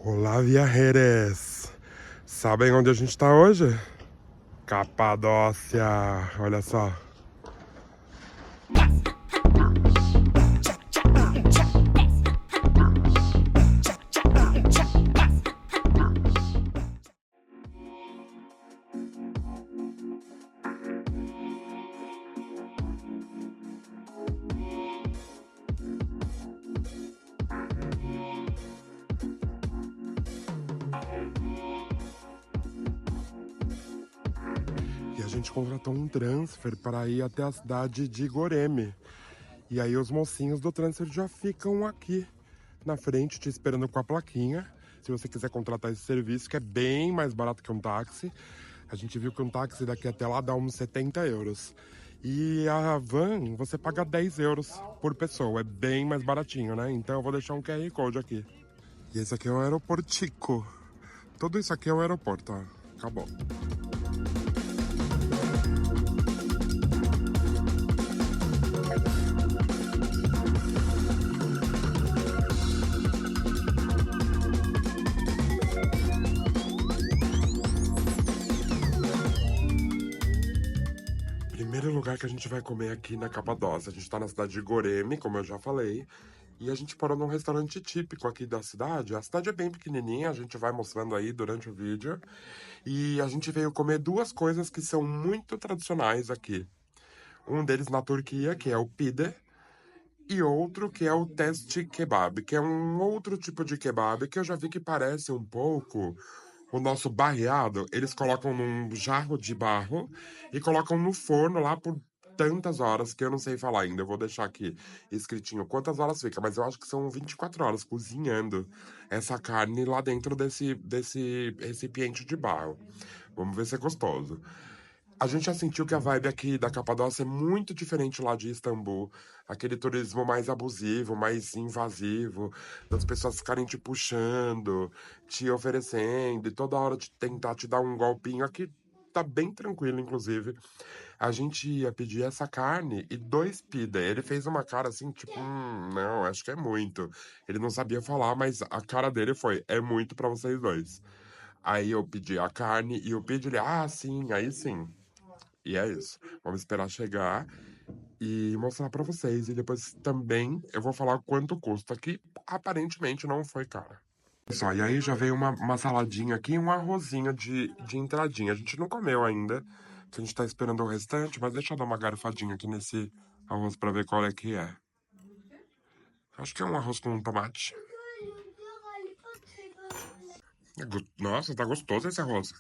Olá, viajeres! Sabem onde a gente tá hoje? Capadócia! Olha só. E a gente contratou um transfer para ir até a cidade de Goreme. E aí os mocinhos do transfer já ficam aqui na frente te esperando com a plaquinha. Se você quiser contratar esse serviço, que é bem mais barato que um táxi. A gente viu que um táxi daqui até lá dá uns 70 euros. E a van, você paga 10 euros por pessoa. É bem mais baratinho, né? Então eu vou deixar um QR Code aqui. E esse aqui é o aeroportico. Tudo isso aqui é o aeroporto, ó. Acabou. Primeiro lugar que a gente vai comer aqui na Capadócia. A gente tá na cidade de Goreme, como eu já falei. E a gente parou num restaurante típico aqui da cidade. A cidade é bem pequenininha, a gente vai mostrando aí durante o vídeo. E a gente veio comer duas coisas que são muito tradicionais aqui. Um deles na Turquia, que é o pide, e outro que é o testi kebab, que é um outro tipo de kebab que eu já vi que parece um pouco o nosso barreado. Eles colocam num jarro de barro e colocam no forno lá por tantas horas que eu não sei falar ainda. Eu vou deixar aqui escritinho quantas horas fica, mas eu acho que são 24 horas cozinhando essa carne lá dentro desse recipiente de barro. Vamos ver se é gostoso. A gente já sentiu que a vibe aqui da Capadócia é muito diferente lá de Istambul. Aquele turismo mais abusivo, mais invasivo, das pessoas ficarem te puxando, te oferecendo, e toda hora de tentar te dar um golpinho. Aqui tá bem tranquilo, inclusive. A gente ia pedir essa carne e dois pida. Ele fez uma cara assim, tipo, não, acho que é muito. Ele não sabia falar, mas a cara dele foi, é muito pra vocês dois. Aí eu pedi a carne e o pedi, ele, sim, aí sim. E é isso. Vamos esperar chegar e mostrar pra vocês. E depois também eu vou falar quanto custa, que aparentemente não foi caro. Só, e aí já veio uma saladinha aqui e um arrozinho de entradinha. A gente não comeu ainda, que a gente tá esperando o restante, mas deixa eu dar uma garfadinha aqui nesse arroz pra ver qual é que é. Acho que é um arroz com tomate. Nossa, tá gostoso esse arroz.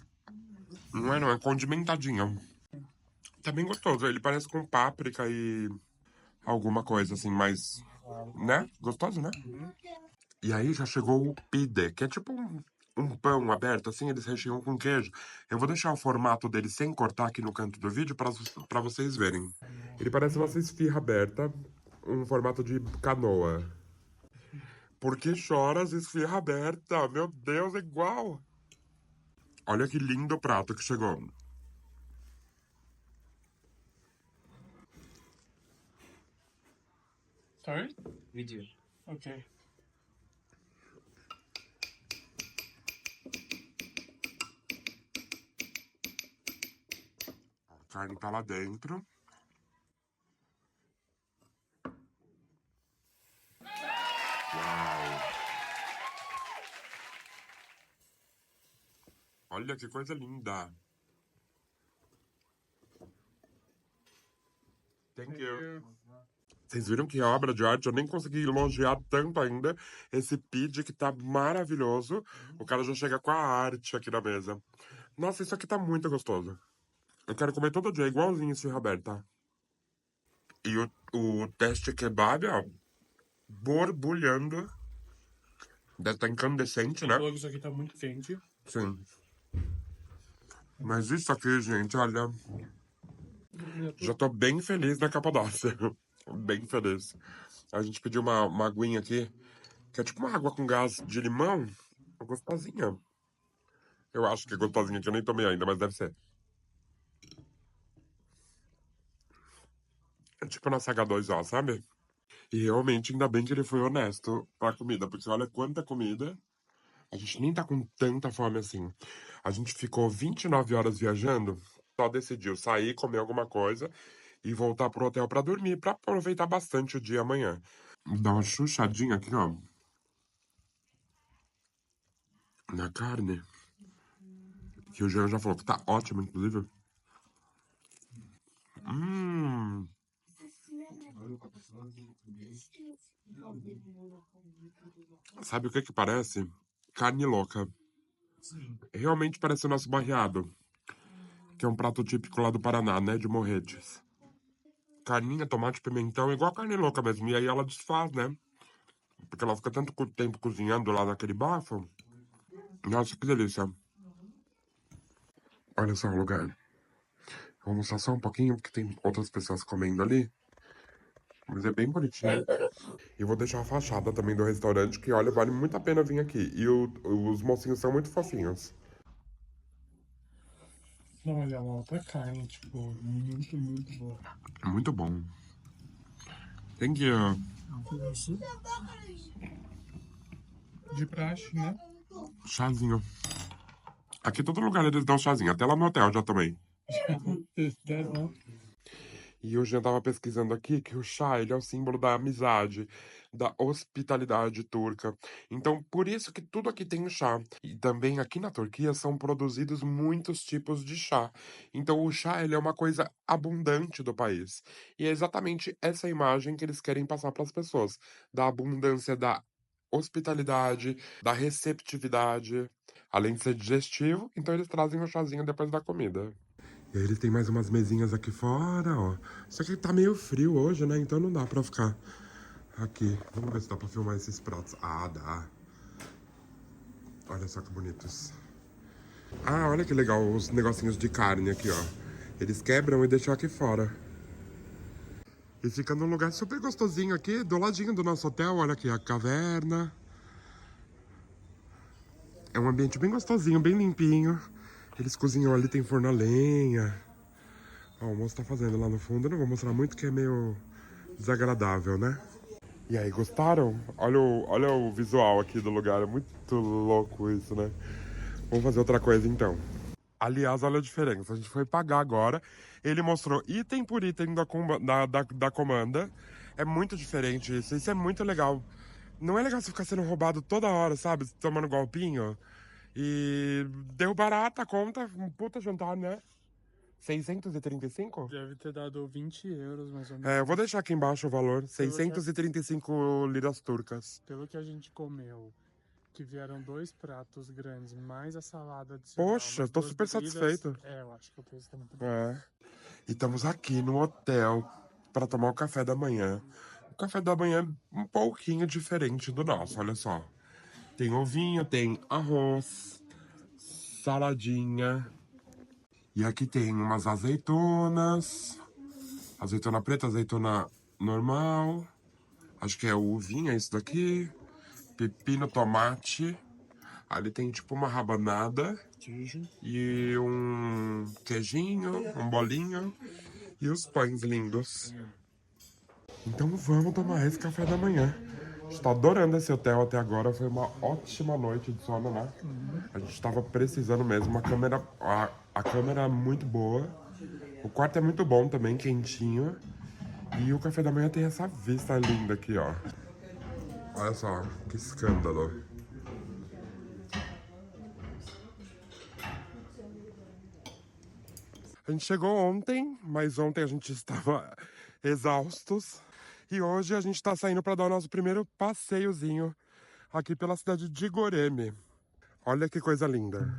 Não, é condimentadinho. Tá bem gostoso. Ele parece com páprica e alguma coisa assim, mais, né? Gostoso, né? E aí já chegou o pide, que é tipo um pão aberto, assim, eles recheiam com queijo. Eu vou deixar o formato dele sem cortar aqui no canto do vídeo para vocês verem. Ele parece uma esfirra aberta, um formato de canoa. Por que choras, esfirra aberta? Meu Deus, é igual! Olha que lindo o prato que chegou. Sorry? Video. Okay. A carne tá lá dentro. Uau! Olha que coisa linda! Thank you. Vocês viram que obra de arte? Eu nem consegui elogiar tanto ainda esse pide que tá maravilhoso. O cara já chega com a arte aqui na mesa. Nossa, isso aqui tá muito gostoso. Eu quero comer todo dia, igualzinho esse Roberto, tá? E o teste kebab, ó, borbulhando. Deve estar incandescente, né? Falou que isso aqui tá muito quente. Sim. Mas isso aqui, gente, olha. Já tô bem feliz na Capadócia. Bem feliz. A gente pediu uma aguinha aqui, que é tipo uma água com gás de limão. Gostosinha. Eu acho que é gostosinha, que eu nem tomei ainda, mas deve ser. É tipo nossa H2O, sabe? E realmente, ainda bem que ele foi honesto pra comida, porque olha quanta comida. A gente nem tá com tanta fome assim. A gente ficou 29 horas viajando, só decidiu sair, comer alguma coisa e voltar pro hotel pra dormir, pra aproveitar bastante o dia amanhã. Dar uma chuchadinha aqui, ó, na carne, que o Jean já falou que tá ótimo, inclusive. Hum, sabe o que que parece? Carne louca. Realmente parece o nosso barreado, que é um prato típico lá do Paraná, né, de Morretes. Carninha, tomate, pimentão, igual carne louca mesmo. E aí ela desfaz, né? Porque ela fica tanto tempo cozinhando lá naquele bafo. Nossa, que delícia. Olha só o lugar. Vou mostrar só um pouquinho, porque tem outras pessoas comendo ali. Mas é bem bonitinho. E vou deixar a fachada também do restaurante, que olha, vale muito a pena vir aqui. E os mocinhos são muito fofinhos. Não, mas é uma outra carne, tipo, muito, muito boa. Muito bom. Tem que. Isso. De praxe, né? Chazinho. Aqui todo lugar eles dão chazinho, até lá no hotel já tomei. Esse daí é bom. E hoje eu tava pesquisando aqui que o chá, ele é o símbolo da amizade, da hospitalidade turca. Então, por isso que tudo aqui tem chá. E também aqui na Turquia são produzidos muitos tipos de chá. Então, o chá, ele é uma coisa abundante do país. E é exatamente essa imagem que eles querem passar para as pessoas, da abundância da hospitalidade, da receptividade. Além de ser digestivo, então eles trazem o chazinho depois da comida. E aí eles têm mais umas mesinhas aqui fora, ó. Só que tá meio frio hoje, né? Então não dá pra ficar aqui. Vamos ver se dá pra filmar esses pratos. Ah, dá. Olha só que bonitos. Ah, olha que legal os negocinhos de carne aqui, ó. Eles quebram e deixam aqui fora. E fica num lugar super gostosinho aqui, do ladinho do nosso hotel. Olha aqui, a caverna. É um ambiente bem gostosinho, bem limpinho. Eles cozinham ali, tem forno a lenha. Ó, o moço tá fazendo lá no fundo. Eu não vou mostrar muito que é meio desagradável, né? E aí, gostaram? Olha o visual aqui do lugar, é muito louco isso, né? Vamos fazer outra coisa então. Aliás, olha a diferença. A gente foi pagar agora. Ele mostrou item por item da comanda. É muito diferente isso. Isso é muito legal. Não é legal você ficar sendo roubado toda hora, sabe? Tomando golpinho. E deu barata a conta. Um puta jantar, né? 635? Deve ter dado 20 euros, mais ou É, eu menos. vou deixar aqui embaixo o valor. Pelo que, 635 liras turcas. pelo que a gente comeu, que vieram 2 pratos grandes, mais a salada adicional, Poxa, mais tô 2 super bebidas. satisfeito. Eu acho que o preço tá muito bom. É. E estamos aqui no hotel para tomar o café da manhã. O café da manhã é um pouquinho diferente do nosso, olha só. Tem ovinho, tem arroz, saladinha. E aqui tem umas azeitonas. Azeitona preta, azeitona normal. Acho que é uvinha isso daqui. Pepino, tomate. Ali tem tipo uma rabanada. Queijo. E um queijinho, um bolinho. E os pães lindos. Então vamos tomar esse café da manhã. A gente tá adorando esse hotel até agora. Foi uma ótima noite de sono, né? A gente tava precisando mesmo. A câmera é muito boa. O quarto é muito bom também, quentinho. E o café da manhã tem essa vista linda aqui, ó. Olha só, que escândalo. A gente chegou ontem, mas ontem a gente estava exaustos. E hoje a gente tá saindo para dar o nosso primeiro passeiozinho aqui pela cidade de Goreme. Olha que coisa linda.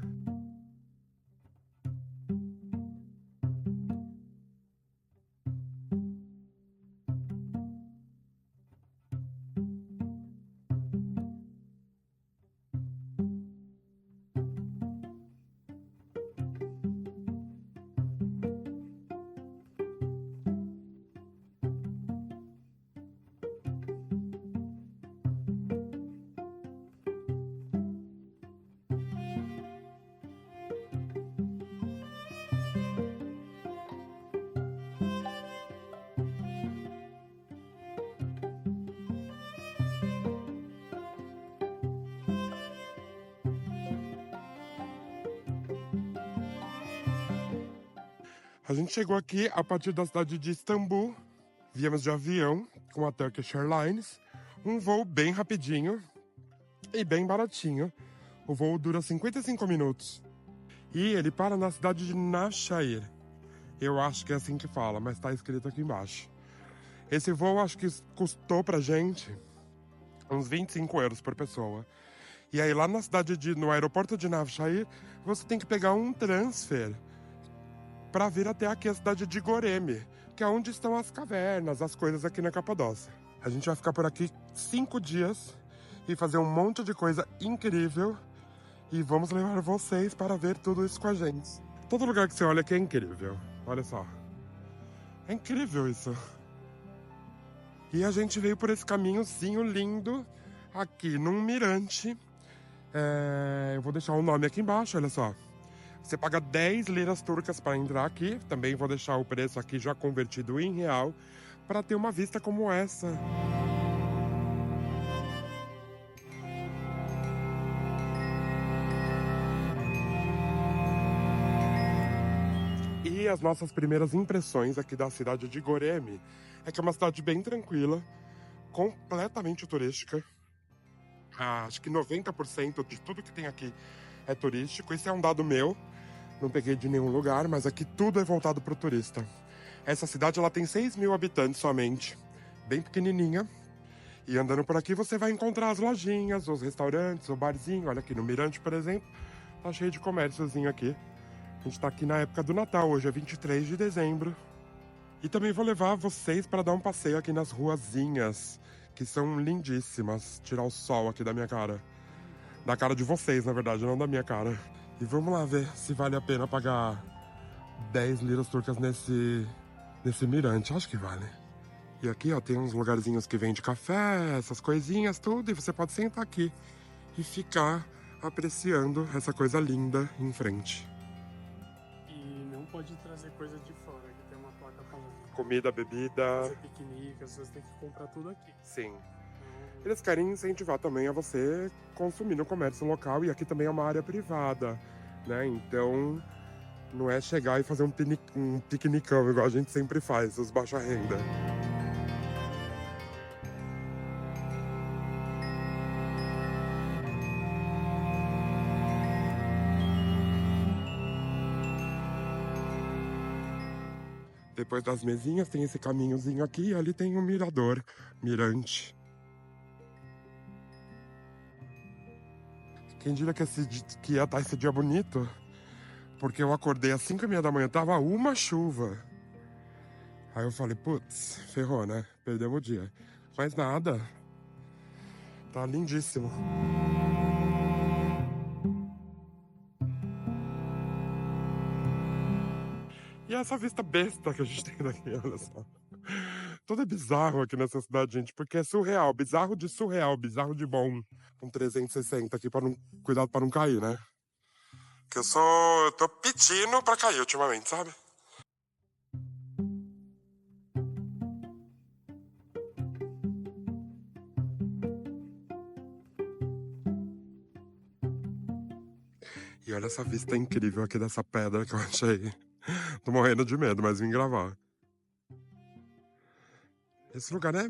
A gente chegou aqui a partir da cidade de Istambul. Viemos de avião com a Turkish Airlines. Um voo bem rapidinho e bem baratinho. O voo dura 55 minutos. E ele para na cidade de Navşehir. Eu acho que é assim que fala, mas tá escrito aqui embaixo. Esse voo acho que custou pra gente uns 25 euros por pessoa. E aí lá no aeroporto de Navşehir, você tem que pegar um transfer para vir até aqui a cidade de Goreme, que é onde estão as cavernas, as coisas aqui na Capadócia. A gente vai ficar por aqui 5 dias e fazer um monte de coisa incrível. E vamos levar vocês para ver tudo isso com a gente. Todo lugar que você olha aqui é incrível. Olha só. É incrível isso. E a gente veio por esse caminhozinho lindo aqui num mirante. Eu vou deixar o nome aqui embaixo, olha só. Você paga 10 liras turcas para entrar aqui. Também vou deixar o preço aqui já convertido em real para ter uma vista como essa. E as nossas primeiras impressões aqui da cidade de Goreme é que é uma cidade bem tranquila, completamente turística. Acho que 90% de tudo que tem aqui é turístico. Esse é um dado meu, não peguei de nenhum lugar, mas aqui tudo é voltado para o turista. Essa cidade ela tem 6 mil habitantes somente, bem pequenininha. E andando por aqui você vai encontrar as lojinhas, os restaurantes, o barzinho. Olha aqui no Mirante, por exemplo, tá cheio de comérciozinho aqui. A gente tá aqui na época do Natal, hoje é 23 de dezembro. E também vou levar vocês para dar um passeio aqui nas ruazinhas, que são lindíssimas. Tirar o sol aqui da minha cara. Da cara de vocês, na verdade, não da minha cara. E vamos lá ver se vale a pena pagar 10 liras turcas nesse mirante. Acho que vale. E aqui, ó, tem uns lugarzinhos que vende café, essas coisinhas, tudo. E você pode sentar aqui e ficar apreciando essa coisa linda em frente. E não pode trazer coisa de fora, que tem uma placa falando. Comida, bebida. Fazer piquenique, você tem que comprar tudo aqui. Sim. Eles querem incentivar também a você consumir no comércio local. E aqui também é uma área privada, né? Então, não é chegar e fazer um piquenicão, igual a gente sempre faz, os baixa renda. Depois das mesinhas tem esse caminhozinho aqui e ali tem um mirante. Quem diria que ia estar esse dia bonito? Porque eu acordei às 5h30 da manhã, tava uma chuva. Aí eu falei, putz, ferrou, né? Perdemos o dia. Mas nada. Tá lindíssimo. E essa vista besta que a gente tem daqui, olha só. Tudo é bizarro aqui nessa cidade, gente, porque é surreal. Bizarro bizarro de bom. Um 360 aqui, cuidado pra não cair, né? Que eu tô pedindo pra cair ultimamente, sabe? E olha essa vista incrível aqui dessa pedra que eu achei. Tô morrendo de medo, mas vim gravar. Esse lugar é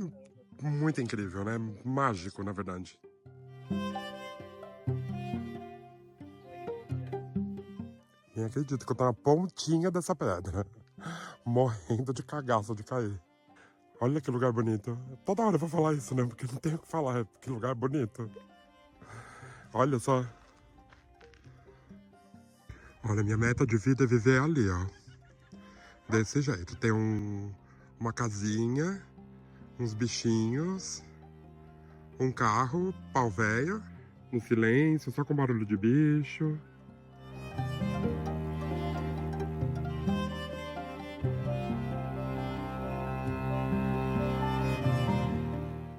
muito incrível, né? Mágico, na verdade. Nem acredito que eu tô na pontinha dessa pedra. Morrendo de cagaço de cair. Olha que lugar bonito. Toda hora eu vou falar isso, né? Porque não tenho o que falar. Que lugar bonito. Olha só. Olha, minha meta de vida é viver ali, ó. Desse jeito. Tem uma casinha, uns bichinhos, um carro, pau velho, no silêncio, só com barulho de bicho.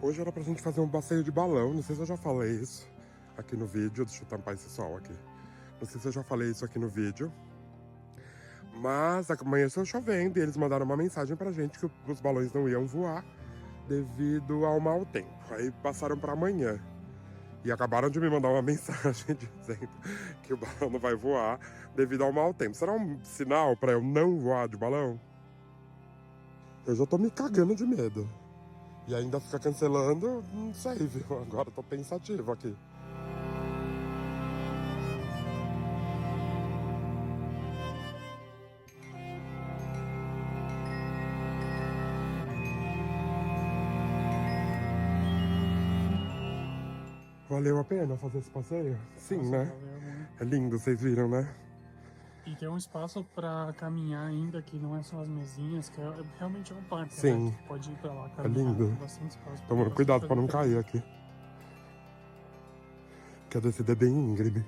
Hoje era pra gente fazer um passeio de balão, não sei se eu já falei isso aqui no vídeo, deixa eu tampar esse sol aqui. Não sei se eu já falei isso aqui no vídeo, mas amanheceu chovendo e eles mandaram uma mensagem pra gente que os balões não iam voar devido ao mau tempo. Aí passaram pra amanhã. E acabaram de me mandar uma mensagem dizendo que o balão não vai voar devido ao mau tempo. Será um sinal pra eu não voar de balão? Eu já tô me cagando de medo. E ainda fica cancelando, não sei, viu? Agora eu tô pensativo aqui. Valeu a pena fazer esse passeio? Sim, Nossa, né? valeu muito. É lindo, vocês viram, né? E tem um espaço pra caminhar ainda, que não é só as mesinhas, que realmente é um parque, Sim. né? Que pode ir pra lá caminhar. lindo. Tem bastante espaço. Tomando cuidado pra não cair aqui. Que a descida é bem íngreme.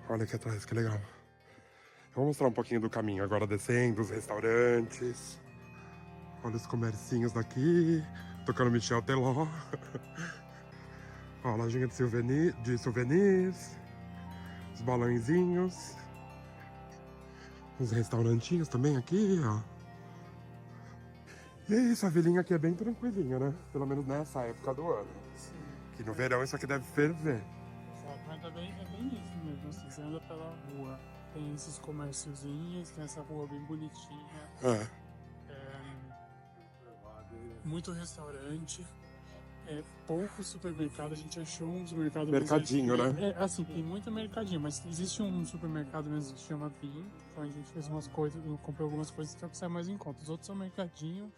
Olha aqui atrás, que legal. Eu vou mostrar um pouquinho do caminho agora descendo, os restaurantes. Olha os comercinhos daqui. Tocando Michel Teló. Ó, a lojinha de souvenirs. Os balãozinhos. Os restaurantinhos também aqui, ó. E é isso, a vilinha aqui é bem tranquilinha, né? Pelo menos nessa época do ano. Sim. Que no verão isso aqui deve ferver. Exato, mas também é bem isso mesmo, assim, você anda pela rua, tem esses comérciozinhos, tem essa rua bem bonitinha, muito restaurante, pouco supermercado, a gente achou um supermercado... Mercadinho, né? Assim, tem muito mercadinho, mas existe um supermercado mesmo que se chama Vim, então a gente fez umas coisas, eu comprei algumas coisas que sai mais em conta. Os outros são mercadinho,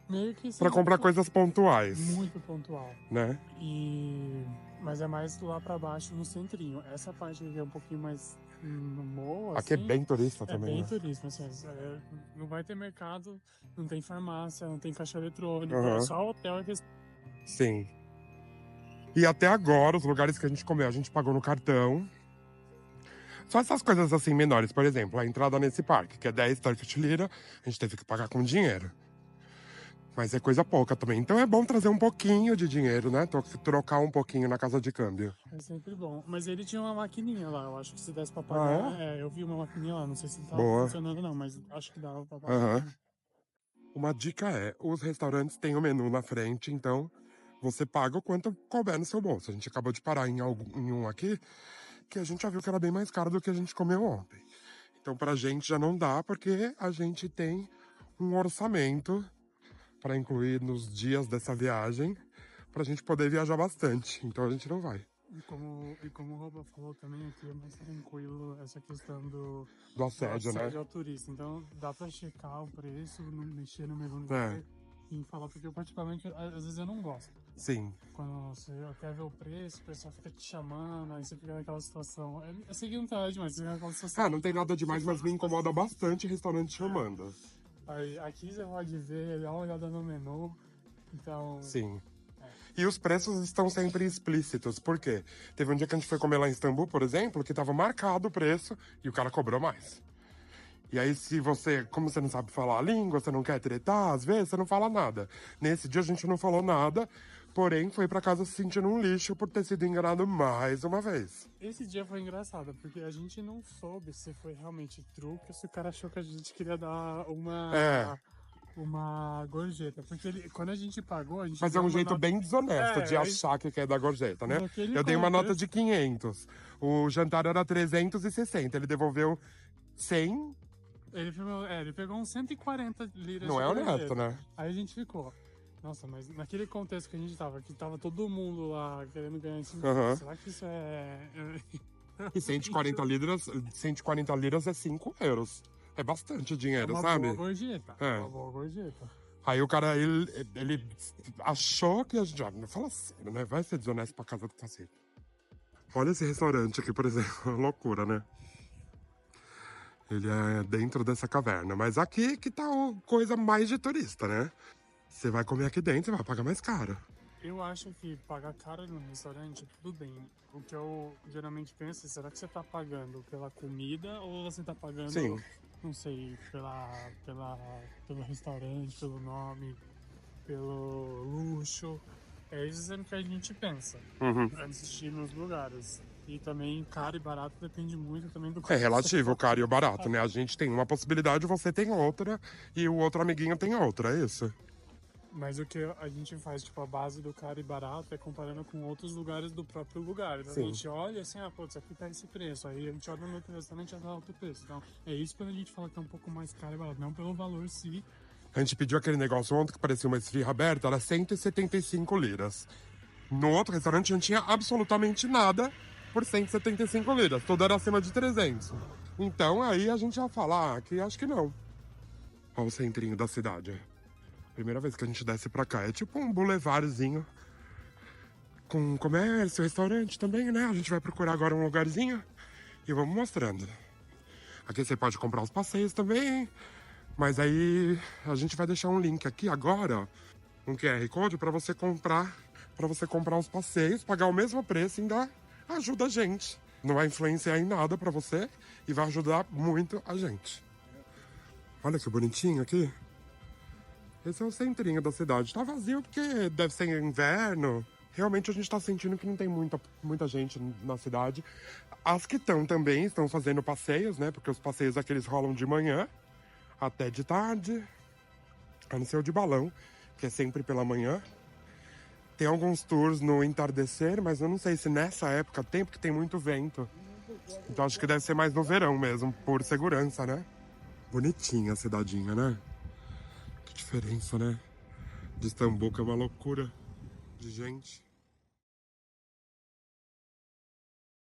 meio que... Pra comprar coisas pontuais, muito pontual. né? Mas é mais lá pra baixo, no centrinho. Essa parte aqui é um pouquinho mais no morro, Aqui é assim, bem turista também, bem né? turismo, assim, não vai ter mercado, não tem farmácia, não tem caixa eletrônico, Uhum. é só hotel e restaurante. Sim. E até agora, os lugares que a gente comeu, a gente pagou no cartão. Só essas coisas assim menores, por exemplo, a entrada nesse parque, que é 10 Turkish Lira, a gente teve que pagar com dinheiro. Mas é coisa pouca também. Então é bom trazer um pouquinho de dinheiro, né? Trocar um pouquinho na casa de câmbio. É sempre bom. Mas ele tinha uma maquininha lá, eu acho que se desse pra pagar. Eu vi uma maquininha lá, não sei se tava funcionando não, mas acho que dava pra pagar. Uma dica é, os restaurantes têm o menu na frente, então você paga o quanto couber no seu bolso. A gente acabou de parar em um aqui, que a gente já viu que era bem mais caro do que a gente comeu ontem. Então pra gente já não dá, porque a gente tem um orçamento para incluir nos dias dessa viagem, pra gente poder viajar bastante. Então a gente não vai. E como o Roba falou também, aqui é mais tranquilo essa questão do assédio, né? ao turista. Então dá pra checar o preço, não mexer no menu e falar, porque eu particularmente, às vezes eu não gosto. Sim. Quando você quer ver o preço, o pessoal fica te chamando, aí você fica naquela situação. Eu sei que não tá demais, você fica naquela situação. Não tem nada demais, mas me incomoda bastante restaurante chamando. Aí, aqui você pode ver, dá uma olhada no menu, então... Sim. E os preços estão sempre explícitos. Por quê? Teve um dia que a gente foi comer lá em Istambul, por exemplo, que tava marcado o preço e o cara cobrou mais. E aí, como você não sabe falar a língua, você não quer tretar, às vezes você não fala nada. Nesse dia a gente não falou nada, porém foi pra casa se sentindo um lixo por ter sido enganado mais uma vez. Esse dia foi engraçado, porque a gente não soube se foi realmente truque ou se o cara achou que a gente queria dar uma gorjeta. Porque quando a gente pagou, a gente... Mas é um jeito bem desonesto de achar que quer dar gorjeta, né? Eu dei uma nota de 500. O jantar era 360. Ele devolveu 100. Ele pegou uns 140 liras. Não é honesto, né? Aí a gente ficou... Nossa, mas naquele contexto que a gente tava, que tava todo mundo lá querendo ganhar esse... Será que isso é... E 140 liras é 5 euros. É bastante dinheiro, sabe? É uma boa gorjeta. Aí o cara, ele achou que a gente... Não fala sério, né? Vai ser desonesto pra casa do cacete. Olha esse restaurante aqui, por exemplo. Loucura, né? Ele é dentro dessa caverna. Mas aqui que tá a coisa mais de turista, né? Você vai comer aqui dentro, você vai pagar mais caro. Eu acho que pagar caro no restaurante, tudo bem. O que eu geralmente penso é, será que você tá pagando pela comida ou você tá pagando... Sim. Não sei, pelo restaurante, pelo nome, pelo luxo. É isso que a gente pensa antes de ir nos lugares. E também caro e barato depende muito também do... É relativo o caro e o barato, né? A gente tem uma possibilidade, você tem outra e o outro amiguinho tem outra, é isso? Mas o que a gente faz, tipo, a base do caro e barato é comparando com outros lugares do próprio lugar. Então, a Sim. gente olha assim, putz, aqui tá esse preço. Aí a gente olha no outro restaurante e tá outro preço. Então, é isso quando a gente fala que tá um pouco mais caro e barato, não pelo valor sim. A gente pediu aquele negócio ontem que parecia uma esfirra aberta, era 175 liras. No outro restaurante não tinha absolutamente nada por 175 liras. Tudo era acima de 300. Então aí a gente já fala, que acho que não. Olha o centrinho da cidade. Primeira vez que a gente desce pra cá. É tipo um boulevardzinho com comércio, restaurante também, né? A gente vai procurar agora um lugarzinho e vamos mostrando. Aqui você pode comprar os passeios também. Mas aí a gente vai deixar um link aqui agora, um QR Code para você comprar os passeios, pagar o mesmo preço e ainda ajuda a gente. Não vai influenciar em nada para você e vai ajudar muito a gente. Olha que bonitinho aqui. Esse é o centrinho da cidade. Tá vazio porque deve ser inverno. Realmente a gente tá sentindo que não tem muita gente na cidade. As que estão também estão fazendo passeios, né? Porque os passeios aqueles rolam de manhã até de tarde, a não ser o de balão, que é sempre pela manhã. Tem alguns tours no entardecer, mas eu não sei se nessa época tem, porque tem muito vento. Então acho que deve ser mais no verão mesmo, por segurança, né? Bonitinha a cidadinha, né? Que diferença, né? De Istambul, que é uma loucura de gente.